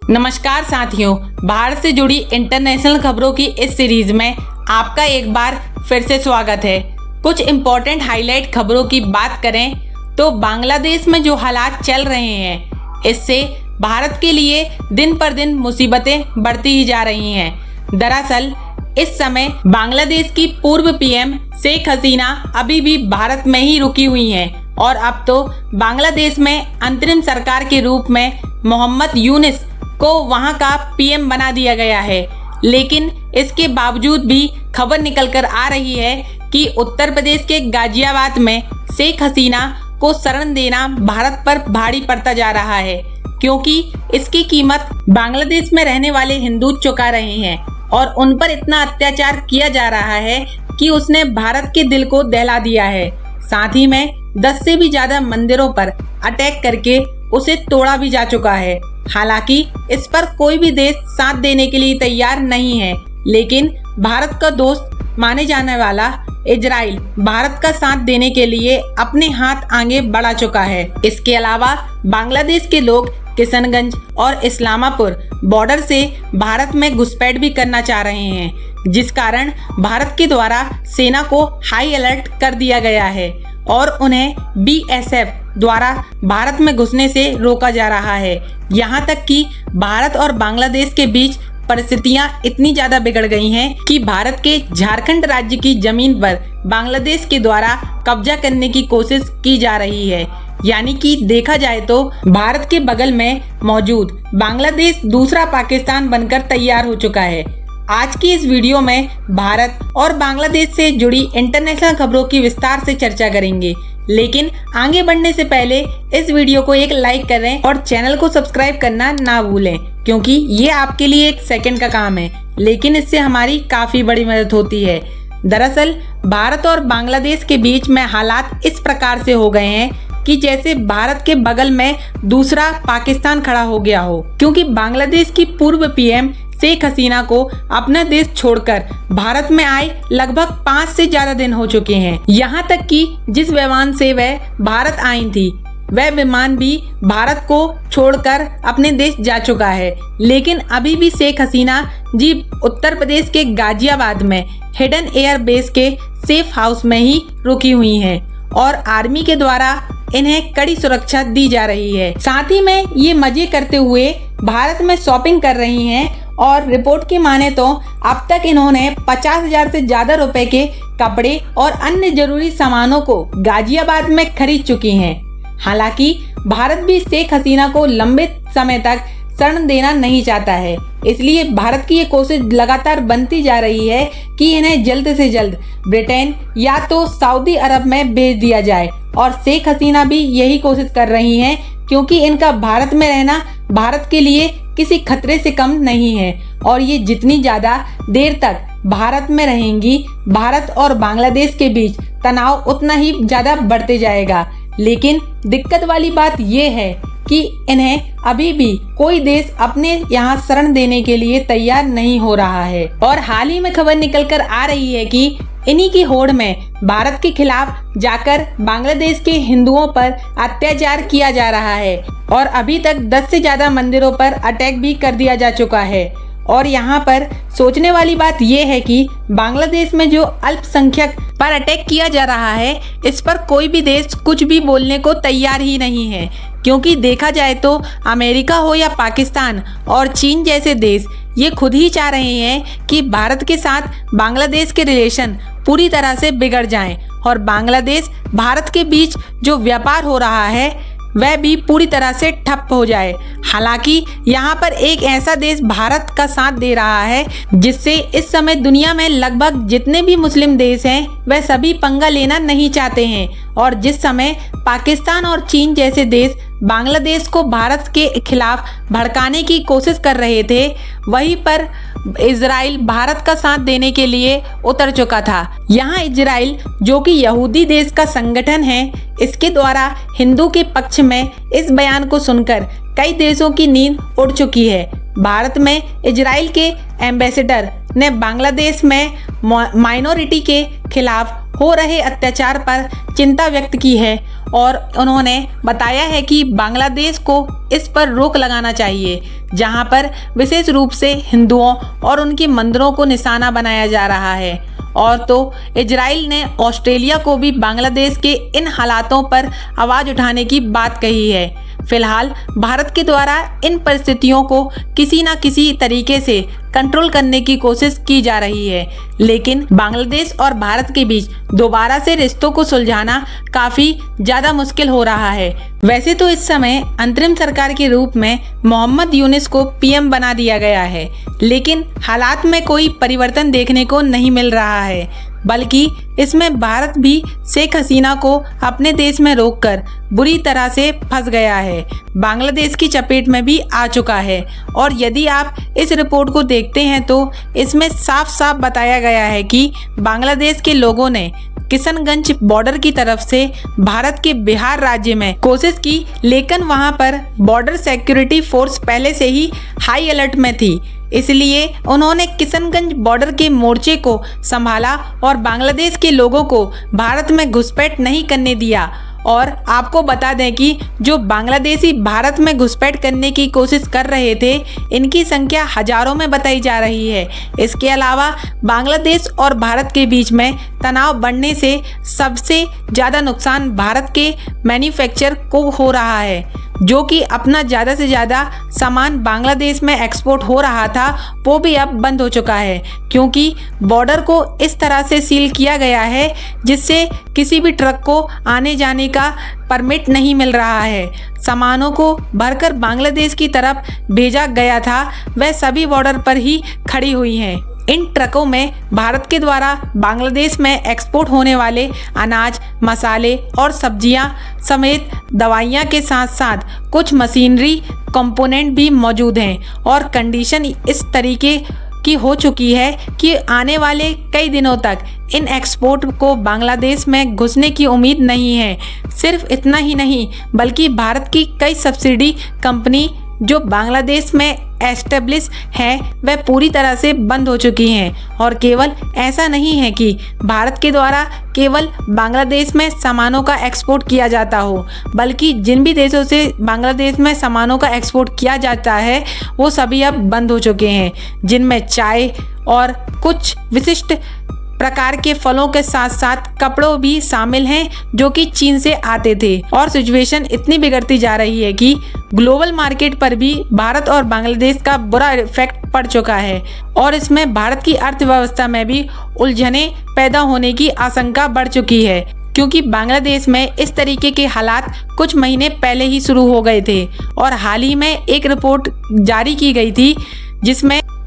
नमस्कार साथियों, भारत से जुड़ी इंटरनेशनल खबरों की इस सीरीज में आपका एक बार फिर से स्वागत है। कुछ इम्पोर्टेंट हाईलाइट खबरों की बात करें तो बांग्लादेश में जो हालात चल रहे हैं, इससे भारत के लिए दिन पर दिन मुसीबतें बढ़ती ही जा रही हैं। दरअसल इस समय बांग्लादेश की पूर्व पीएम शेख हसीना अभी भी भारत में ही रुकी हुई हैं और अब तो बांग्लादेश में अंतरिम सरकार के रूप में मोहम्मद यूनिस को वहां का पीएम बना दिया गया है। लेकिन इसके बावजूद भी खबर निकलकर आ रही है कि उत्तर प्रदेश के गाजियाबाद में शेख हसीना को शरण देना भारत पर भारी पड़ता जा रहा है, क्योंकि इसकी कीमत बांग्लादेश में रहने वाले हिंदू चुका रहे हैं और उन पर इतना अत्याचार किया जा रहा है कि उसने भारत के दिल को दहला दिया है। साथ ही में 10 से भी ज्यादा मंदिरों पर अटैक करके उसे तोड़ा भी जा चुका है। हालांकि इस पर कोई भी देश साथ देने के लिए तैयार नहीं है, लेकिन भारत का दोस्त माने जाने वाला इजराइल भारत का साथ देने के लिए अपने हाथ आगे बढ़ा चुका है। इसके अलावा बांग्लादेश के लोग किशनगंज और इस्लामापुर बॉर्डर से भारत में घुसपैठ भी करना चाह रहे हैं, जिस कारण भारत के द्वारा सेना को हाई अलर्ट कर दिया गया है और उन्हें बीएसएफ द्वारा भारत में घुसने से रोका जा रहा है। यहाँ तक कि भारत और बांग्लादेश के बीच परिस्थितियां इतनी ज्यादा बिगड़ गई हैं कि भारत के झारखंड राज्य की जमीन पर बांग्लादेश के द्वारा कब्जा करने की कोशिश की जा रही है। यानी कि देखा जाए तो भारत के बगल में मौजूद बांग्लादेश दूसरा पाकिस्तान बनकर तैयार हो चुका है। आज की इस वीडियो में भारत और बांग्लादेश से जुड़ी इंटरनेशनल खबरों की विस्तार से चर्चा करेंगे, लेकिन आगे बढ़ने से पहले इस वीडियो को एक लाइक करें और चैनल को सब्सक्राइब करना ना भूलें, क्योंकि ये आपके लिए 1 सेकंड का काम है, लेकिन इससे हमारी काफी बड़ी मदद होती है। दरअसल भारत और बांग्लादेश के बीच में हालात इस प्रकार से हो गए हैं कि जैसे भारत के बगल में दूसरा पाकिस्तान खड़ा हो गया हो, क्योंकि बांग्लादेश की पूर्व पीएम शेख हसीना को अपना देश छोड़कर भारत में आए लगभग 5 से ज्यादा दिन हो चुके हैं। यहाँ तक कि जिस विमान से वह भारत आई थी, वह विमान भी भारत को छोड़कर अपने देश जा चुका है। लेकिन अभी भी शेख हसीना जी उत्तर प्रदेश के गाजियाबाद में हिडन एयर बेस के सेफ हाउस में ही रुकी हुई हैं और आर्मी के द्वारा इन्हें कड़ी सुरक्षा दी जा रही है। साथ ही में ये मजे करते हुए भारत में शॉपिंग कर रही हैं और रिपोर्ट की माने तो अब तक इन्होंने 50,000 से ज्यादा रुपए के कपड़े और अन्य जरूरी सामानों को गाजियाबाद में खरीद चुकी हैं। हालांकि भारत भी शेख हसीना को लंबे समय तक शरण देना नहीं चाहता है, इसलिए भारत की ये कोशिश लगातार बनती जा रही है कि इन्हें जल्द से जल्द ब्रिटेन या तो सऊदी अरब में भेज दिया जाए। और शेख हसीना भी यही कोशिश कर रही हैं, क्योंकि इनका भारत में रहना भारत के लिए किसी खतरे से कम नहीं है और ये जितनी ज्यादा देर तक भारत में रहेंगी, भारत और बांग्लादेश के बीच तनाव उतना ही ज्यादा बढ़ते जाएगा। लेकिन दिक्कत वाली बात ये है कि इन्हें अभी भी कोई देश अपने यहाँ शरण देने के लिए तैयार नहीं हो रहा है और हाल ही में खबर निकलकर आ रही है कि इन्हीं की होड़ में भारत के खिलाफ जाकर बांग्लादेश के हिंदुओं पर अत्याचार किया जा रहा है और अभी तक 10 से ज्यादा मंदिरों पर अटैक भी कर दिया जा चुका है। और यहाँ पर सोचने वाली बात यह है कि बांग्लादेश में जो अल्पसंख्यक पर अटैक किया जा रहा है, इस पर कोई भी देश कुछ भी बोलने को तैयार ही नहीं है, क्योंकि देखा जाए तो अमेरिका हो या पाकिस्तान और चीन जैसे देश ये खुद ही चाह रहे हैं कि भारत के साथ बांग्लादेश के रिलेशन पूरी तरह से बिगड़ जाएं और बांग्लादेश भारत के बीच जो व्यापार हो रहा है वह भी पूरी तरह से ठप हो जाए। हालांकि यहाँ पर एक ऐसा देश भारत का साथ दे रहा है जिससे इस समय दुनिया में लगभग जितने भी मुस्लिम देश हैं वह सभी पंगा लेना नहीं चाहते हैं और जिस समय पाकिस्तान और चीन जैसे देश बांग्लादेश को भारत के खिलाफ भड़काने की कोशिश कर रहे थे, वहीं पर इजराइल भारत का साथ देने के लिए उतर चुका था। यहाँ इजराइल जो कि यहूदी देश का संगठन है, इसके द्वारा हिंदू के पक्ष में इस बयान को सुनकर कई देशों की नींद उड़ चुकी है। भारत में इजराइल के एम्बेसडर ने बांग्लादेश में माइनॉरिटी के खिलाफ हो रहे अत्याचार पर चिंता व्यक्त की है और उन्होंने बताया है कि बांग्लादेश को इस पर रोक लगाना चाहिए, जहां पर विशेष रूप से हिंदुओं और उनके मंदिरों को निशाना बनाया जा रहा है। और तो इजराइल ने ऑस्ट्रेलिया को भी बांग्लादेश के इन हालातों पर आवाज़ उठाने की बात कही है। फिलहाल भारत के द्वारा इन परिस्थितियों को किसी न किसी तरीके से कंट्रोल करने की कोशिश की जा रही है, लेकिन बांग्लादेश और भारत के बीच दोबारा से रिश्तों को सुलझाना काफ़ी ज़्यादा मुश्किल हो रहा है। वैसे तो इस समय अंतरिम सरकार के रूप में मोहम्मद यूनिस को पीएम बना दिया गया है, लेकिन हालात में कोई परिवर्तन देखने को नहीं मिल रहा है, बल्कि इसमें भारत भी शेख हसीना को अपने देश में रोककर बुरी तरह से फंस गया है, बांग्लादेश की चपेट में भी आ चुका है। और यदि आप इस रिपोर्ट को देखते हैं तो इसमें साफ साफ बताया गया है कि बांग्लादेश के लोगों ने किशनगंज बॉर्डर की तरफ से भारत के बिहार राज्य में कोशिश की, लेकिन वहां पर बॉर्डर सिक्योरिटी फोर्स पहले से ही हाई अलर्ट में थी, इसलिए उन्होंने किशनगंज बॉर्डर के मोर्चे को संभाला और बांग्लादेश के लोगों को भारत में घुसपैठ नहीं करने दिया। और आपको बता दें कि जो बांग्लादेशी भारत में घुसपैठ करने की कोशिश कर रहे थे, इनकी संख्या हजारों में बताई जा रही है। इसके अलावा बांग्लादेश और भारत के बीच में तनाव बढ़ने से सबसे ज़्यादा नुकसान भारत के मैन्युफैक्चर को हो रहा है, जो कि अपना ज़्यादा से ज़्यादा सामान बांग्लादेश में एक्सपोर्ट हो रहा था, वो भी अब बंद हो चुका है, क्योंकि बॉर्डर को इस तरह से सील किया गया है जिससे किसी भी ट्रक को आने जाने का परमिट नहीं मिल रहा है। सामानों को भरकर बांग्लादेश की तरफ भेजा गया था, वह सभी बॉर्डर पर ही खड़ी हुई हैं। इन ट्रकों में भारत के द्वारा बांग्लादेश में एक्सपोर्ट होने वाले अनाज, मसाले और सब्जियां समेत दवाइयां के साथ साथ कुछ मशीनरी कंपोनेंट भी मौजूद हैं। और कंडीशन इस तरीके की हो चुकी है कि आने वाले कई दिनों तक इन एक्सपोर्ट को बांग्लादेश में घुसने की उम्मीद नहीं है। सिर्फ इतना ही नहीं, बल्कि भारत की कई सब्सिडी कंपनी जो बांग्लादेश में एस्टेब्लिश है वह पूरी तरह से बंद हो चुकी हैं। और केवल ऐसा नहीं है कि भारत के द्वारा केवल बांग्लादेश में सामानों का एक्सपोर्ट किया जाता हो, बल्कि जिन भी देशों से बांग्लादेश में सामानों का एक्सपोर्ट किया जाता है वो सभी अब बंद हो चुके हैं, जिनमें चाय और कुछ विशिष्ट प्रकार के फलों के साथ साथ कपड़ों भी शामिल हैं, जो कि चीन से आते थे। और सिचुएशन इतनी बिगड़ती जा रही है कि ग्लोबल मार्केट पर भी भारत और बांग्लादेश का बुरा इफेक्ट पड़ चुका है, और इसमें भारत की अर्थव्यवस्था में भी उलझनें पैदा होने की आशंका बढ़ चुकी है, क्योंकि बांग्लादेश में इस तरीके के हालात कुछ महीने पहले ही शुरू हो गए थे। और हाल ही में एक रिपोर्ट जारी की गई थी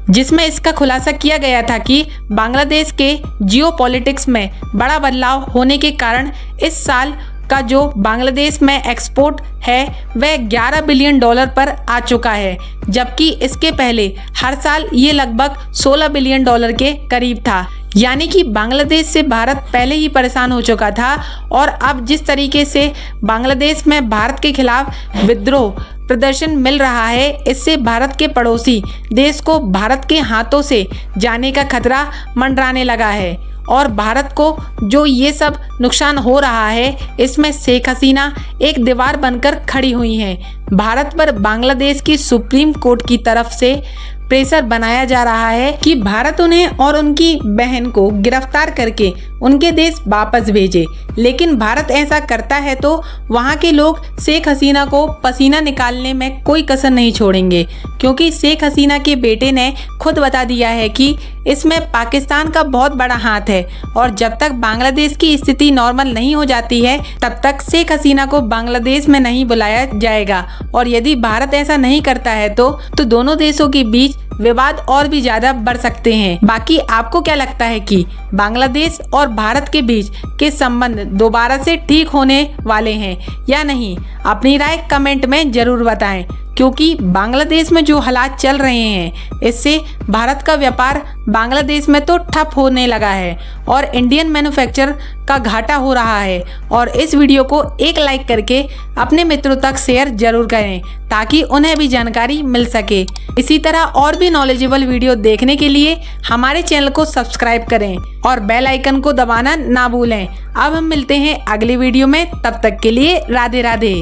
जिसमें इसका खुलासा किया गया था कि बांग्लादेश के जियोपॉलिटिक्स में बड़ा बदलाव होने के कारण इस साल का जो बांग्लादेश में एक्सपोर्ट है वह $11 बिलियन पर आ चुका है, जबकि इसके पहले हर साल ये लगभग $16 बिलियन के करीब था। यानी कि बांग्लादेश से भारत पहले ही परेशान हो चुका था, और अब जिस तरीके से बांग्लादेश में भारत के खिलाफ विद्रोह प्रदर्शन मिल रहा है, इससे भारत के पड़ोसी देश को भारत के हाथों से जाने का खतरा मंडराने लगा है। और भारत को जो ये सब नुकसान हो रहा है, इसमें शेख हसीना एक दीवार बनकर खड़ी हुई हैं। भारत पर बांग्लादेश की सुप्रीम कोर्ट की तरफ से प्रेशर बनाया जा रहा है कि भारत उन्हें और उनकी बहन को गिरफ्तार करके उनके देश वापस भेजे। लेकिन भारत ऐसा करता है तो वहाँ के लोग शेख हसीना को पसीना निकालने में कोई कसर नहीं छोड़ेंगे, क्योंकि शेख हसीना के बेटे ने खुद बता दिया है कि इसमें पाकिस्तान का बहुत बड़ा हाथ है, और जब तक बांग्लादेश की स्थिति नॉर्मल नहीं हो जाती है तब तक शेख हसीना को बांग्लादेश में नहीं बुलाया जाएगा। और यदि भारत ऐसा नहीं करता है तो दोनों देशों के बीच विवाद और भी ज्यादा बढ़ सकते हैं। बाकी आपको क्या लगता है कि बांग्लादेश और भारत के बीच के संबंध दोबारा से ठीक होने वाले हैं या नहीं? अपनी राय कमेंट में जरूर बताएं, क्योंकि बांग्लादेश में जो हालात चल रहे हैं इससे भारत का व्यापार बांग्लादेश में तो ठप होने लगा है और इंडियन मैन्युफैक्चरर का घाटा हो रहा है। और इस वीडियो को एक लाइक करके अपने मित्रों तक शेयर जरूर करें ताकि उन्हें भी जानकारी मिल सके। इसी तरह और भी नॉलेजेबल वीडियो देखने के लिए हमारे चैनल को सब्सक्राइब करें और बेल आइकन को दबाना ना भूलें। अब हम मिलते हैं अगली वीडियो में, तब तक के लिए राधे राधे।